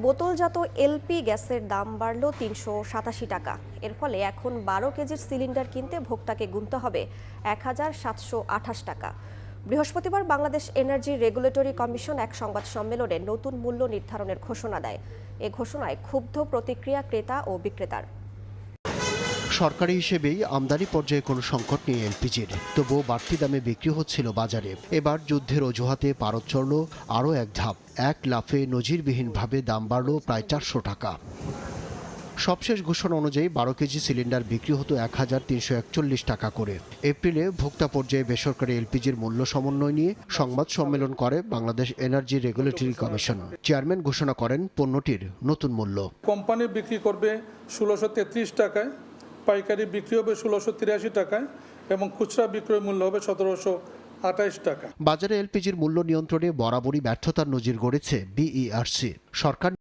বোতলজাত এলপি গ্যাসের দাম বাড়ল ৩৮৭ টাকা। এর ফলে এখন ১২ কেজির সিলিন্ডার কিনতে ভোক্তাকে গুনতে হবে ১,৭২৮ টাকা। বৃহস্পতিবার বাংলাদেশ এনার্জি রেগুলেটরি কমিশন এক সংবাদ সম্মেলনে নতুন মূল্য নির্ধারণের ঘোষণা দেয়। এ ঘোষণায় ক্ষুব্ধ প্রতিক্রিয়া ক্রেতা ও বিক্রেতার। সরকারি হিসেবেই আমদানি পর্যায়ে কোনো সংকট নেই এলপিজির, তবুও বাড়তি দামে বিক্রি হচ্ছিল বাজারে। এবার যুদ্ধের অজুহাতে পারদ চড়ল আরও এক ধাপ। এক লাফে নজিরবিহীনভাবে দাম বাড়ল প্রায় ৪০০ টাকা। সবশেষ ঘোষণা অনুযায়ী ১২ কেজি সিলিন্ডার বিক্রি হতো ১,৩৪১ টাকা করে। এপ্রিলে ভোক্তা পর্যায়ে বেসরকারি এলপিজির মূল্য সমন্বয় নিয়ে সংবাদ সম্মেলন করে Bangladesh energy regulatory commission. Chairman ঘোষণা করেন পণ্যটির নতুন মূল্য। কোম্পানি বিক্রি করবে ১৬৩৩ টাকায়, পাইকারি বিক্রি হবে ১৬৮৩ টাকায় এবং খুচরা বিক্রয় মূল্য হবে ১৭২৮ টাকা। বাজারে এলপিজির মূল্য নিয়ন্ত্রণে বরাবরই ব্যর্থতার নজির গড়েছে বিইআরসি। সরকার